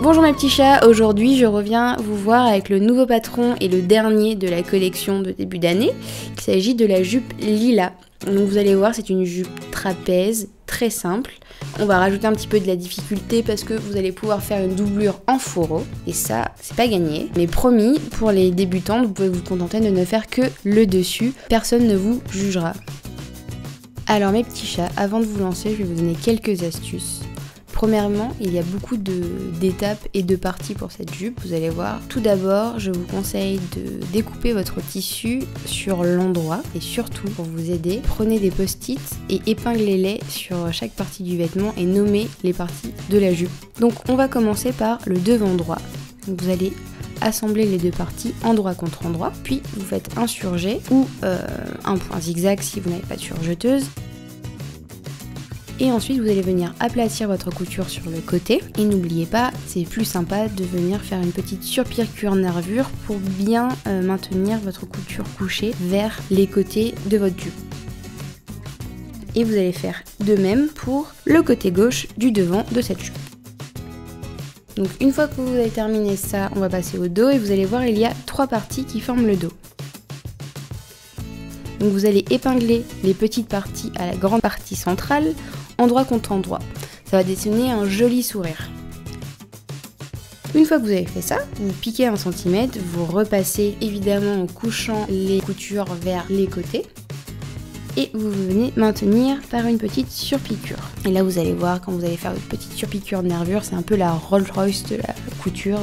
Bonjour mes petits chats, aujourd'hui je reviens vous voir avec le nouveau patron et le dernier de la collection de début d'année. Il s'agit de la jupe Lila. Donc vous allez voir, c'est une jupe trapèze, très simple. On va rajouter un petit peu de la difficulté parce que vous allez pouvoir faire une doublure en fourreau. Et ça, c'est pas gagné. Mais promis, pour les débutantes, vous pouvez vous contenter de ne faire que le dessus. Personne ne vous jugera. Alors mes petits chats, avant de vous lancer, je vais vous donner quelques astuces. Premièrement, il y a beaucoup d'étapes et de parties pour cette jupe, vous allez voir. Tout d'abord, je vous conseille de découper votre tissu sur l'endroit et surtout, pour vous aider, prenez des post-it et épinglez-les sur chaque partie du vêtement et nommez les parties de la jupe. Donc on va commencer par le devant droit. Donc, vous allez assembler les deux parties endroit contre endroit, puis vous faites un surjet ou un point zigzag si vous n'avez pas de surjeteuse. Et ensuite vous allez venir aplatir votre couture sur le côté. Et n'oubliez pas, c'est plus sympa de venir faire une petite surpiqûre nervure pour bien maintenir votre couture couchée vers les côtés de votre jupe. Et vous allez faire de même pour le côté gauche du devant de cette jupe. Donc une fois que vous avez terminé ça, on va passer au dos et vous allez voir il y a trois parties qui forment le dos. Donc vous allez épingler les petites parties à la grande partie centrale, endroit contre endroit. Ça va dessiner un joli sourire. Une fois que vous avez fait ça, vous piquez 1 cm, vous repassez évidemment en couchant les coutures vers les côtés. Et vous venez maintenir par une petite surpiqûre. Et là vous allez voir, quand vous allez faire une petite surpiqûre de nervure, c'est un peu la Rolls Royce de la couture.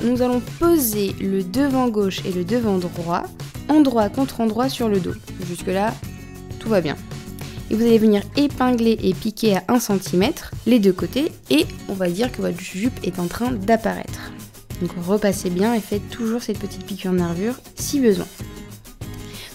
Nous allons poser le devant gauche et le devant droit, endroit contre endroit sur le dos. Jusque là, tout va bien. Et vous allez venir épingler et piquer à 1 cm les deux côtés et on va dire que votre jupe est en train d'apparaître. Donc repassez bien et faites toujours cette petite piqûre nervure si besoin.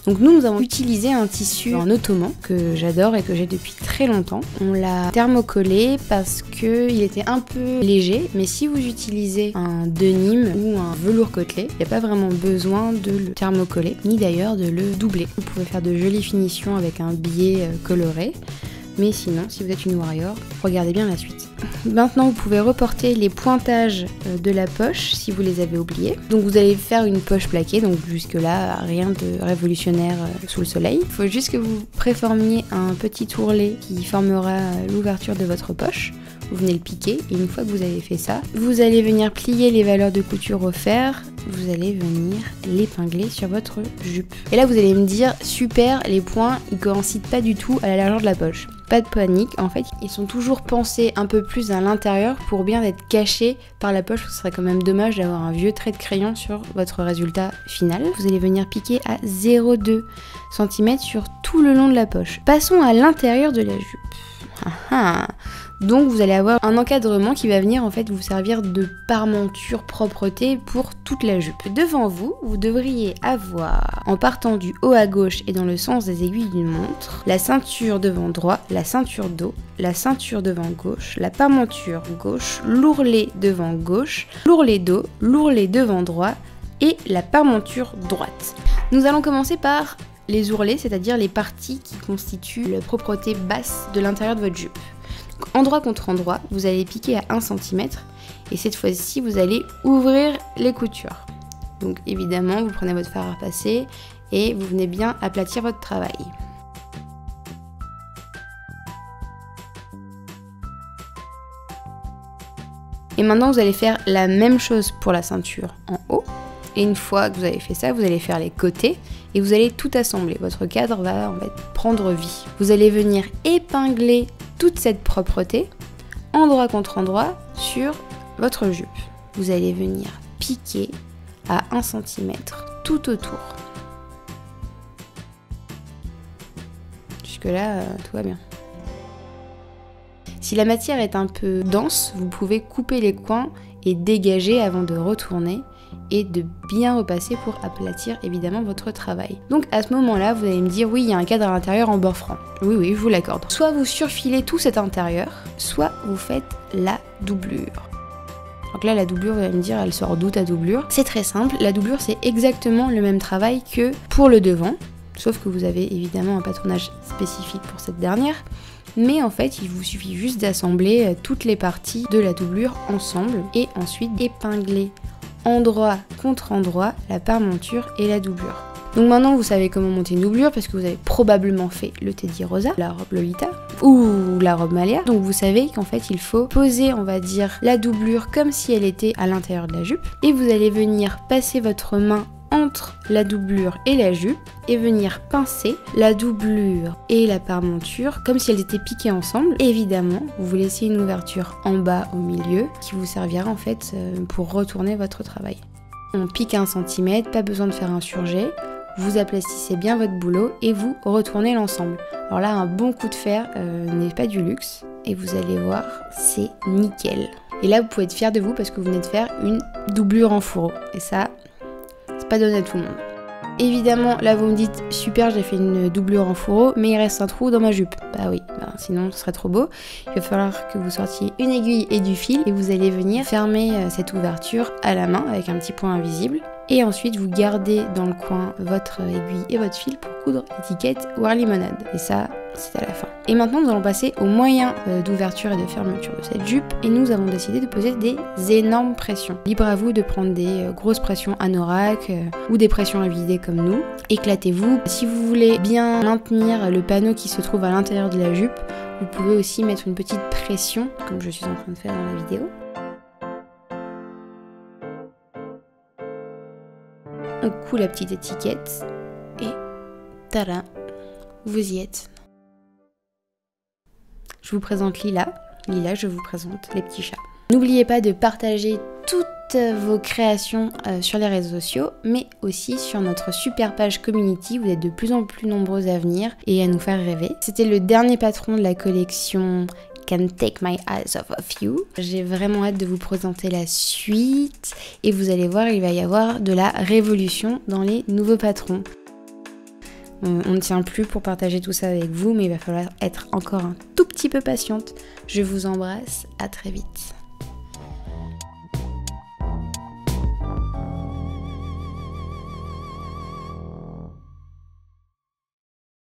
Donc nous avons utilisé un tissu en ottoman que j'adore et que j'ai depuis très longtemps. On l'a thermocollé parce qu'il était un peu léger, mais si vous utilisez un denim ou un velours côtelé, il n'y a pas vraiment besoin de le thermocoller, ni d'ailleurs de le doubler. Vous pouvez faire de jolies finitions avec un biais coloré, mais sinon, si vous êtes une warrior, regardez bien la suite. Maintenant, vous pouvez reporter les pointages de la poche si vous les avez oubliés. Donc vous allez faire une poche plaquée, donc jusque là, rien de révolutionnaire sous le soleil. Il faut juste que vous préformiez un petit ourlet qui formera l'ouverture de votre poche. Vous venez le piquer et une fois que vous avez fait ça, vous allez venir plier les valeurs de couture au fer, vous allez venir l'épingler sur votre jupe. Et là vous allez me dire, super, les points ils coïncident pas du tout à la largeur de la poche. Pas de panique, en fait ils sont toujours pensés un peu plus à l'intérieur pour bien être cachés par la poche. Ce serait quand même dommage d'avoir un vieux trait de crayon sur votre résultat final. Vous allez venir piquer à 0,2 cm sur tout le long de la poche. Passons à l'intérieur de la jupe. Donc vous allez avoir un encadrement qui va venir en fait vous servir de parmenture propreté pour toute la jupe. Devant vous, vous devriez avoir, en partant du haut à gauche et dans le sens des aiguilles d'une montre, la ceinture devant droit, la ceinture dos, la ceinture devant gauche, la parmenture gauche, l'ourlet devant gauche, l'ourlet dos, l'ourlet devant droit et la parmenture droite. Nous allons commencer par les ourlets, c'est-à-dire les parties qui constituent la propreté basse de l'intérieur de votre jupe. Endroit contre endroit, vous allez piquer à 1 cm et cette fois-ci vous allez ouvrir les coutures. Donc évidemment vous prenez votre fer à repasser et vous venez bien aplatir votre travail. Et maintenant vous allez faire la même chose pour la ceinture en haut. Et une fois que vous avez fait ça, vous allez faire les côtés et vous allez tout assembler. Votre cadre va en fait prendre vie. Vous allez venir épingler toute cette propreté, endroit contre endroit, sur votre jupe. Vous allez venir piquer à 1 cm tout autour. Jusque là, tout va bien. Si la matière est un peu dense, vous pouvez couper les coins et dégager avant de retourner et de bien repasser pour aplatir évidemment votre travail. Donc à ce moment-là, vous allez me dire oui, il y a un cadre à l'intérieur en bord franc. Oui, je vous l'accorde. Soit vous surfilez tout cet intérieur, soit vous faites la doublure. Donc là, la doublure, vous allez me dire, elle sort d'où ta doublure? C'est très simple, la doublure c'est exactement le même travail que pour le devant. sauf que vous avez évidemment un patronage spécifique pour cette dernière. Mais en fait, il vous suffit juste d'assembler toutes les parties de la doublure ensemble et ensuite épingler endroit contre endroit la parementure et la doublure. Donc maintenant vous savez comment monter une doublure parce que vous avez probablement fait le Teddy Rosa, la robe Lolita ou la robe Malia. Donc vous savez qu'en fait il faut poser, on va dire, la doublure comme si elle était à l'intérieur de la jupe. Et vous allez venir passer votre main entre la doublure et la jupe et venir pincer la doublure et la parementure comme si elles étaient piquées ensemble. Et évidemment, vous laissez une ouverture en bas au milieu qui vous servira en fait pour retourner votre travail. On pique 1 cm, pas besoin de faire un surjet. Vous aplatissez bien votre boulot et vous retournez l'ensemble. Alors là, un bon coup de fer n'est pas du luxe et vous allez voir, c'est nickel. Et là, vous pouvez être fiers de vous parce que vous venez de faire une doublure en fourreau. Et ça, c'est pas donné à tout le monde. Évidemment, là vous me dites super, j'ai fait une doublure en fourreau, mais il reste un trou dans ma jupe. Bah oui, sinon ce serait trop beau. Il va falloir que vous sortiez une aiguille et du fil et vous allez venir fermer cette ouverture à la main avec un petit point invisible. Et ensuite vous gardez dans le coin votre aiguille et votre fil pour coudre l'étiquette War Limonade. Et ça, c'est à la fin. Et maintenant nous allons passer aux moyens d'ouverture et de fermeture de cette jupe. Et nous avons décidé de poser des énormes pressions. Libre à vous de prendre des grosses pressions anorak ou des pressions à vider comme nous. Éclatez-vous. Si vous voulez bien maintenir le panneau qui se trouve à l'intérieur de la jupe, vous pouvez aussi mettre une petite pression, comme je suis en train de faire dans la vidéo. On coud la petite étiquette et tada, vous y êtes. Je vous présente Lila. Lila, je vous présente les petits chats. N'oubliez pas de partager toutes vos créations sur les réseaux sociaux, mais aussi sur notre super page community. Vous êtes de plus en plus nombreuses à venir et à nous faire rêver. C'était le dernier patron de la collection Can't Take My Eyes Off of You. J'ai vraiment hâte de vous présenter la suite et vous allez voir, il va y avoir de la révolution dans les nouveaux patrons. On ne tient plus pour partager tout ça avec vous, mais il va falloir être encore un tout petit peu patiente. Je vous embrasse, à très vite.